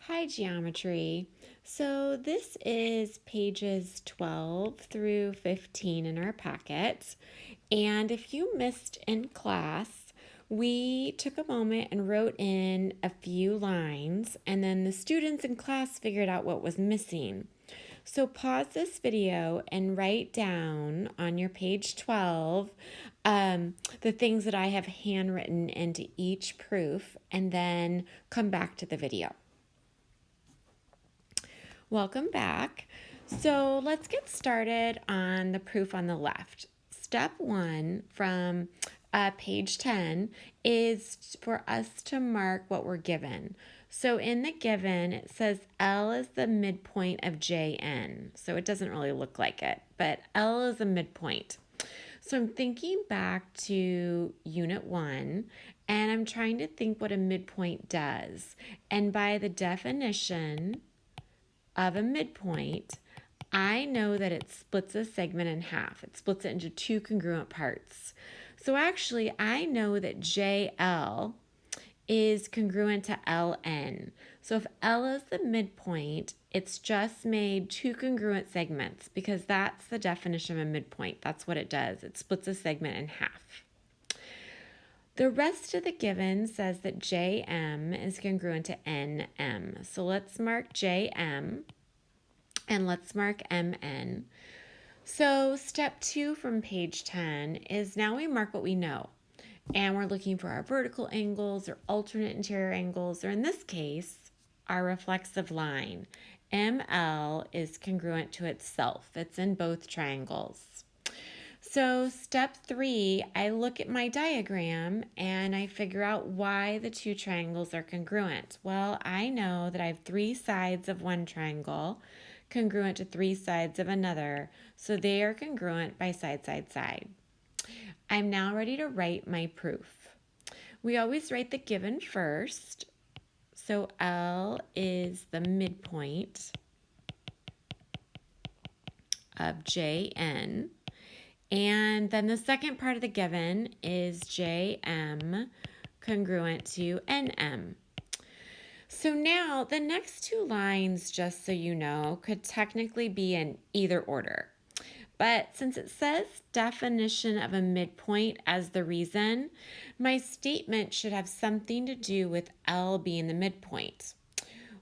Hi, geometry. So this is pages 12 through 15 in our packet. And if you missed in class, we took a moment and wrote in a few lines, and then the students in class figured out what was missing. So pause this video and write down on your page 12 the things that I have handwritten into each proof, and then come back to the video. Welcome back. So let's get started on the proof on the left. Step 1 from page 10 is for us to mark what we're given. So in the given, it says L is the midpoint of JN. So it doesn't really look like it, but L is a midpoint. So I'm thinking back to Unit 1, and I'm trying to think what a midpoint does. And by the definition of a midpoint, I know that it splits a segment in half. It splits it into two congruent parts. So actually, I know that JL is congruent to LN. So if L is the midpoint, it's just made two congruent segments because that's the definition of a midpoint. That's what it does. It splits a segment in half. The rest of the given says that JM is congruent to NM. So let's mark JM and let's mark MN. So step 2 from page 10 is now we mark what we know. And we're looking for our vertical angles or alternate interior angles, or in this case, our reflexive line. ML is congruent to itself. It's in both triangles. So step 3, I look at my diagram and I figure out why the two triangles are congruent. Well, I know that I have 3 sides of one triangle congruent to 3 sides of another, so they are congruent by side, side, side. I'm now ready to write my proof. We always write the given first. So L is the midpoint of JN. And then the second part of the given is JM congruent to NM. So now the next 2 lines, just so you know, could technically be in either order. But since it says definition of a midpoint as the reason, my statement should have something to do with L being the midpoint.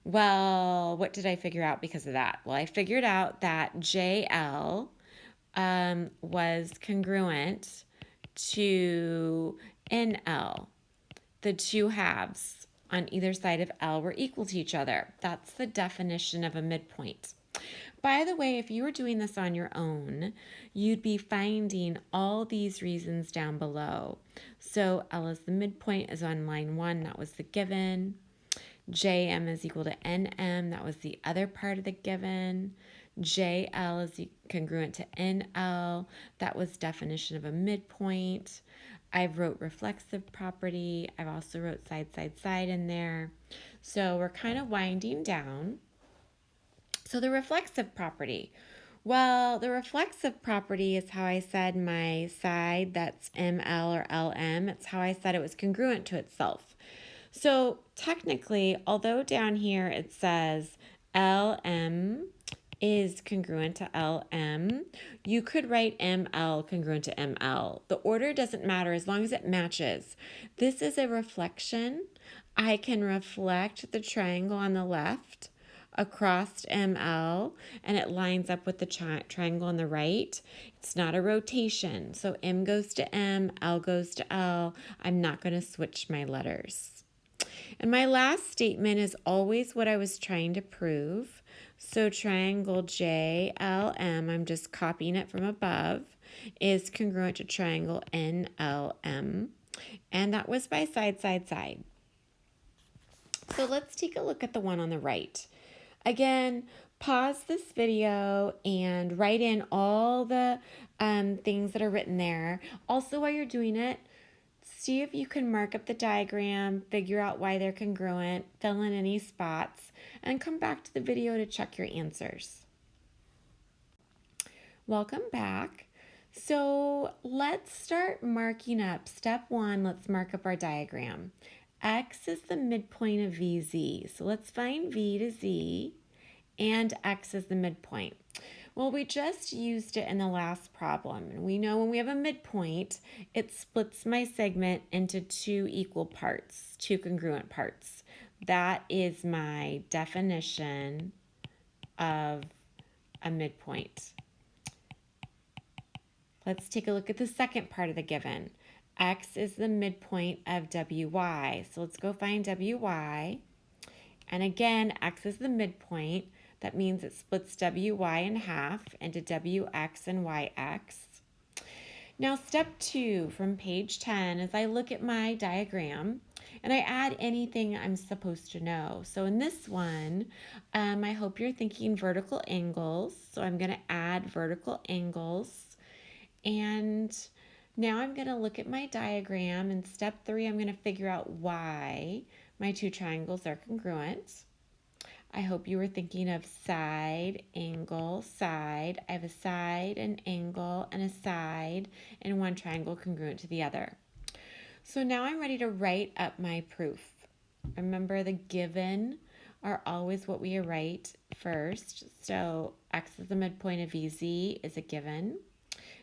Well, what did I figure out because of that? Well, I figured out that JL was congruent to NL. The 2 halves on either side of L were equal to each other. That's the definition of a midpoint. By the way, if you were doing this on your own, you'd be finding all these reasons down below. So L is the midpoint is on line 1, that was the given. JM is equal to NM, that was the other part of the given. JL is congruent to NL, that was definition of a midpoint. I've wrote reflexive property. I've also wrote side, side, side in there. So we're kind of winding down. So the reflexive property. Well, the reflexive property is how I said my side, that's ML or LM. It's how I said it was congruent to itself. So technically, although down here it says LM is congruent to LM, you could write ML congruent to ML. The order doesn't matter as long as it matches. This is a reflection. I can reflect the triangle on the left across ML, and it lines up with the triangle on the right. It's not a rotation. So M goes to M, L goes to L. I'm not going to switch my letters. And my last statement is always what I was trying to prove. So triangle JLM, I'm just copying it from above, is congruent to triangle NLM. And that was by side, side, side. So let's take a look at the one on the right. Again, pause this video and write in all the things that are written there. Also, while you're doing it, see if you can mark up the diagram, figure out why they're congruent, fill in any spots, and come back to the video to check your answers. Welcome back. So let's start marking up. Step 1, let's mark up our diagram. X is the midpoint of VZ. So let's find V to Z, and X is the midpoint. Well, we just used it in the last problem. And we know when we have a midpoint, it splits my segment into two equal parts, two congruent parts. That is my definition of a midpoint. Let's take a look at the second part of the given. X is the midpoint of WY. So let's go find WY. And again, X is the midpoint. That means it splits WY in half into WX and YX. Now, step 2 from page 10 is I look at my diagram and I add anything I'm supposed to know. So in this one, I hope you're thinking vertical angles. So I'm going to add vertical angles. And now I'm going to look at my diagram. In step 3, I'm going to figure out why my two triangles are congruent. I hope you were thinking of side, angle, side. I have a side, an angle, and a side, and one triangle congruent to the other. So now I'm ready to write up my proof. Remember, the given are always what we write first. So X is the midpoint of VZ is a given.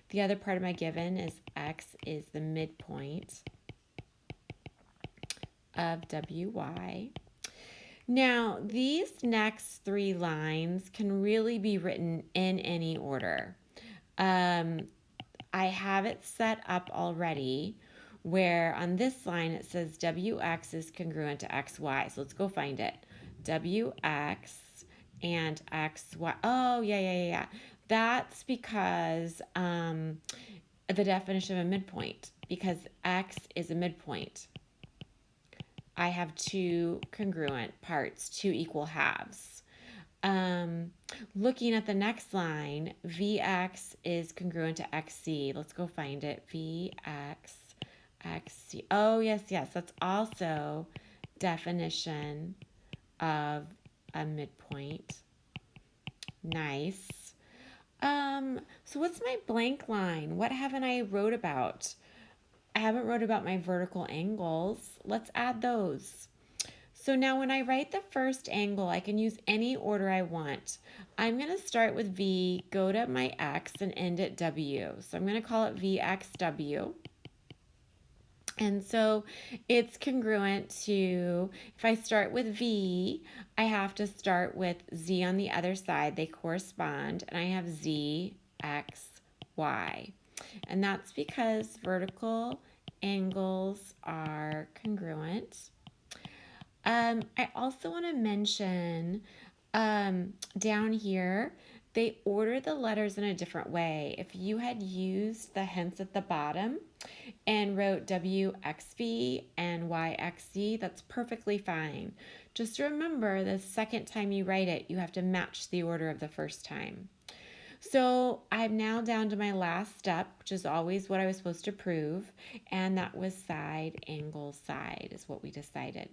The other part of my given is X is the midpoint of WY. Now, these next 3 lines can really be written in any order. I have it set up already where on this line it says WX is congruent to XY. So let's go find it. WX and XY. Oh, yeah. That's because the definition of a midpoint, because X is a midpoint. I have two congruent parts, two equal halves. Looking at the next line, VX is congruent to XC. Let's go find it. VX, XC. Oh, yes. That's also definition of a midpoint. Nice. So what's my blank line? What haven't I wrote about? I haven't wrote about my vertical angles. Let's add those. So now when I write the first angle, I can use any order I want. I'm going to start with V, go to my X, and end at W. So I'm going to call it VXW. And so it's congruent to, if I start with V, I have to start with Z on the other side. They correspond, and I have Z, X, Y. And that's because vertical angles are congruent. I also want to mention down here, they order the letters in a different way. If you had used the hints at the bottom and wrote WXV and YXZ, that's perfectly fine. Just remember the second time you write it, you have to match the order of the first time. So I'm now down to my last step, which is always what I was supposed to prove, and that was side, angle, side is what we decided.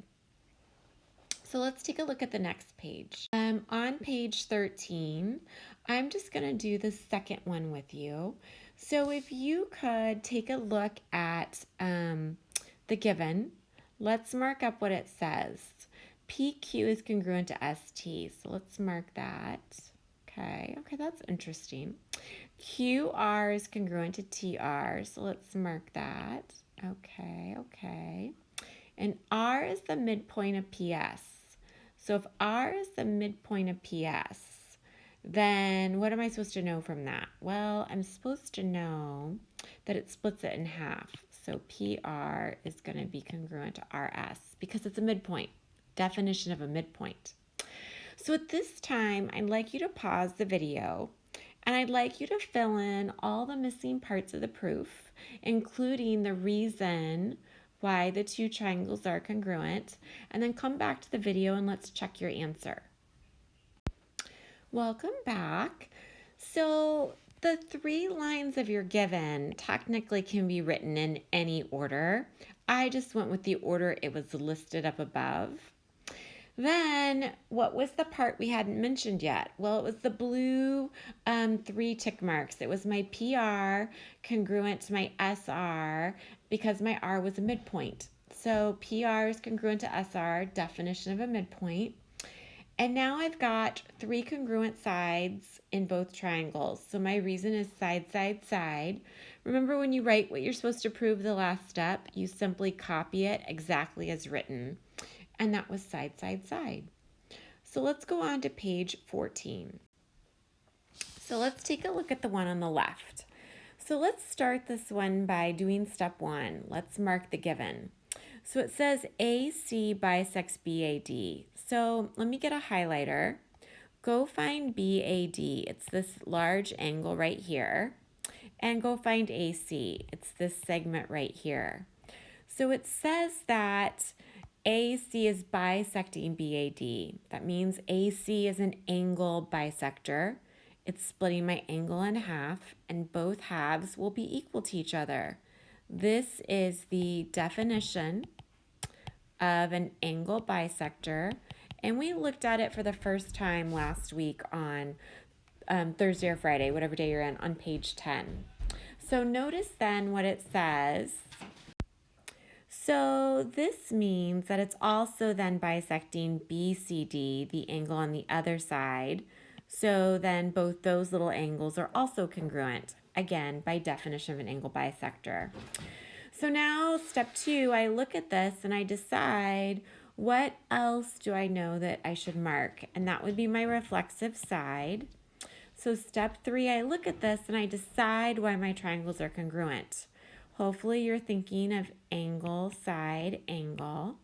So let's take a look at the next page. On page 13, I'm just going to do the second one with you. So if you could take a look at the given, let's mark up what it says. PQ is congruent to ST, so let's mark that. Okay, that's interesting. QR is congruent to TR, so let's mark that. Okay. And R is the midpoint of PS. So if R is the midpoint of PS, then what am I supposed to know from that? Well, I'm supposed to know that it splits it in half. So PR is going to be congruent to RS because it's a midpoint. Definition of a midpoint. So at this time, I'd like you to pause the video and I'd like you to fill in all the missing parts of the proof, including the reason why the two triangles are congruent, and then come back to the video and let's check your answer. Welcome back. So the 3 lines of your given technically can be written in any order. I just went with the order it was listed up above. Then, what was the part we hadn't mentioned yet? Well, it was the blue 3 tick marks. It was my PR congruent to my SR because my R was a midpoint. So PR is congruent to SR, definition of a midpoint. And now I've got 3 congruent sides in both triangles. So my reason is side, side, side. Remember, when you write what you're supposed to prove the last step, you simply copy it exactly as written. And that was side, side, side. So let's go on to page 14. So let's take a look at the one on the left. So let's start this one by doing step 1. Let's mark the given. So it says AC bisects BAD. So let me get a highlighter. Go find BAD. It's this large angle right here. And go find AC. It's this segment right here. So it says that AC is bisecting BAD. That means AC is an angle bisector. It's splitting my angle in half, and both halves will be equal to each other. This is the definition of an angle bisector, and we looked at it for the first time last week on Thursday or Friday, whatever day you're in, on page 10. So notice then what it says. So this means that it's also then bisecting BCD, the angle on the other side. So then both those little angles are also congruent, again, by definition of an angle bisector. So now step 2, I look at this and I decide, what else do I know that I should mark? And that would be my reflexive side. So step 3, I look at this and I decide why my triangles are congruent. Hopefully you're thinking of angle, side, angle.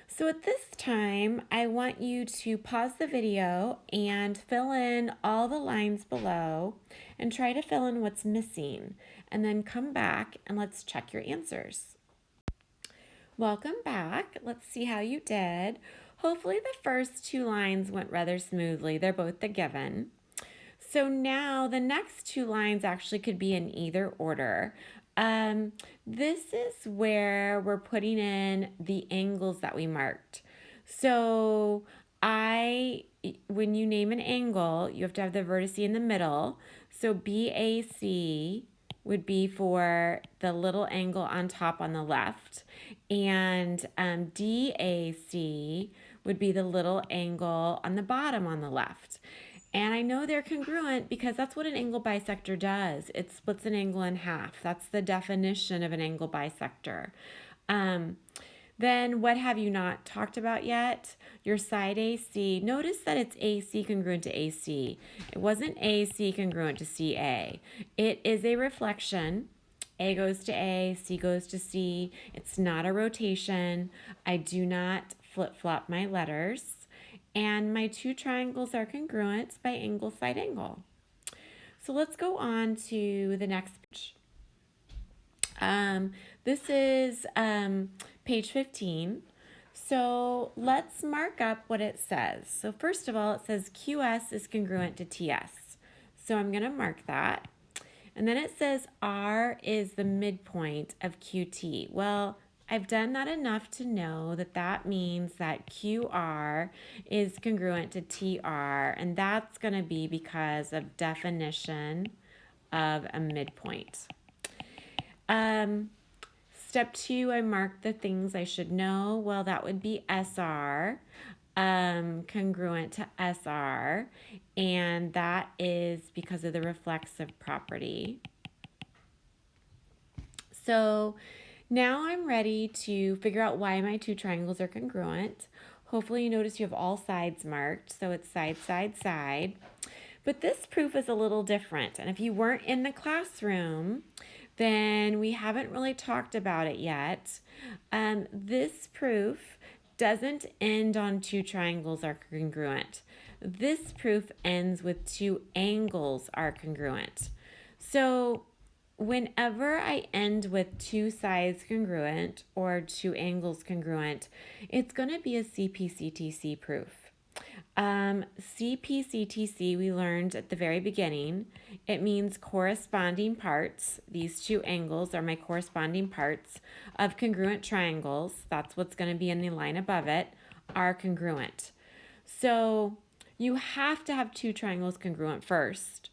So at this time, I want you to pause the video and fill in all the lines below and try to fill in what's missing. And then come back and let's check your answers. Welcome back. Let's see how you did. Hopefully the first 2 lines went rather smoothly. They're both the given. So now the next 2 lines actually could be in either order. This is where we're putting in the angles that we marked. So when you name an angle, you have to have the vertex in the middle. So BAC would be for the little angle on top on the left, and DAC would be the little angle on the bottom on the left. And I know they're congruent because that's what an angle bisector does. It splits an angle in half. That's the definition of an angle bisector. Then what have you not talked about yet? Your side AC. Notice that it's AC congruent to AC. It wasn't AC congruent to CA. It is a reflection. A goes to A, C goes to C. It's not a rotation. I do not flip-flop my letters. And my 2 triangles are congruent by angle, side, angle. So let's go on to the next page. This is page 15. So let's mark up what it says. So first of all, it says QS is congruent to TS. So I'm going to mark that. And then it says R is the midpoint of QT. Well, I've done that enough to know that that means that QR is congruent to TR, and that's going to be because of definition of a midpoint. Step 2, I marked the things I should know. Well, that would be SR, congruent to SR, and that is because of the reflexive property. So now I'm ready to figure out why my 2 triangles are congruent. Hopefully you notice you have all sides marked, so it's side, side, side. But this proof is a little different, and if you weren't in the classroom, then we haven't really talked about it yet. This proof doesn't end on 2 triangles are congruent. This proof ends with 2 angles are congruent. So whenever I end with 2 sides congruent or 2 angles congruent, it's going to be a CP-CTC proof. CP-CTC we learned at the very beginning. It means corresponding parts. These 2 angles are my corresponding parts of congruent triangles. That's what's going to be in the line above it, are congruent. So you have to have 2 triangles congruent first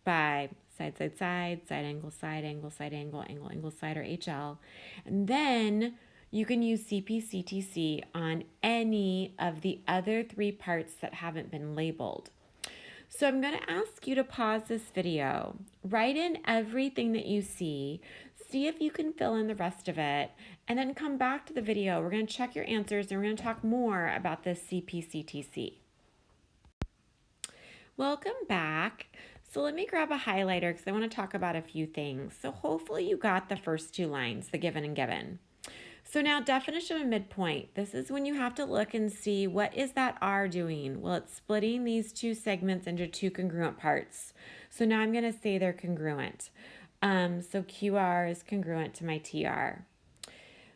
by side, side, side, side, angle, side, angle, side, angle, angle, angle, side, or HL. And then you can use CPCTC on any of the other 3 parts that haven't been labeled. So I'm going to ask you to pause this video, write in everything that you see if you can fill in the rest of it, and then come back to the video. We're going to check your answers and we're going to talk more about this CPCTC. Welcome back. So let me grab a highlighter because I want to talk about a few things. So hopefully you got the first 2 lines, the given and given. So now definition of midpoint. This is when you have to look and see what is that R doing? Well, it's splitting these 2 segments into 2 congruent parts. So now I'm going to say they're congruent. So QR is congruent to my TR.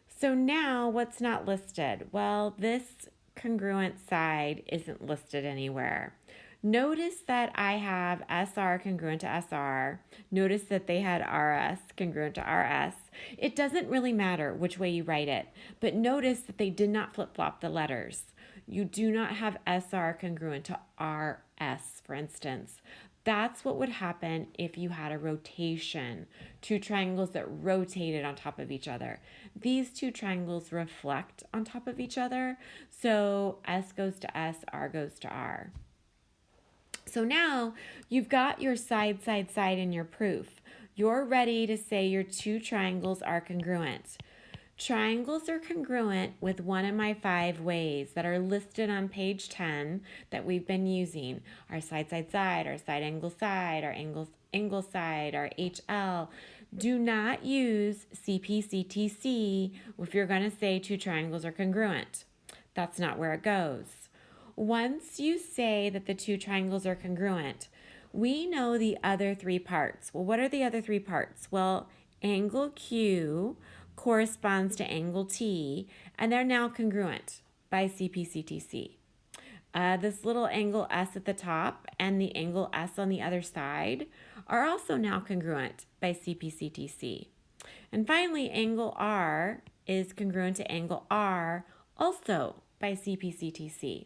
So now what's not listed? Well, this congruent side isn't listed anywhere. Notice that I have SR congruent to SR. Notice that they had RS congruent to RS. It doesn't really matter which way you write it, but notice that they did not flip-flop the letters. You do not have SR congruent to RS, for instance. That's what would happen if you had a rotation, 2 triangles that rotated on top of each other. These 2 triangles reflect on top of each other, so S goes to S, R goes to R. So now you've got your side in your proof. You're ready to say your 2 triangles are congruent. Triangles are congruent with one of my 5 ways that are listed on page 10 that we've been using. Our side, our side angle side, our angle side, our HL. Do not use CPCTC if you're going to say 2 triangles are congruent. That's not where it goes. Once you say that the 2 triangles are congruent, we know the other 3 parts. Well, what are the other 3 parts? Well, angle Q corresponds to angle T, and they're now congruent by CPCTC. This little angle S at the top and the angle S on the other side are also now congruent by CPCTC. And finally, angle R is congruent to angle R, also by CPCTC.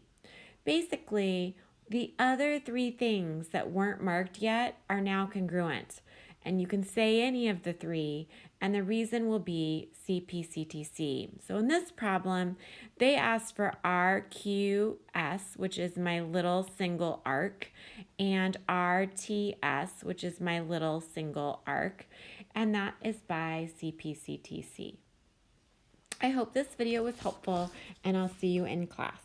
Basically, the other 3 things that weren't marked yet are now congruent. And you can say any of the 3, and the reason will be CPCTC. So in this problem, they asked for RQS, which is my little single arc, and RTS, which is my little single arc, and that is by CPCTC. I hope this video was helpful, and I'll see you in class.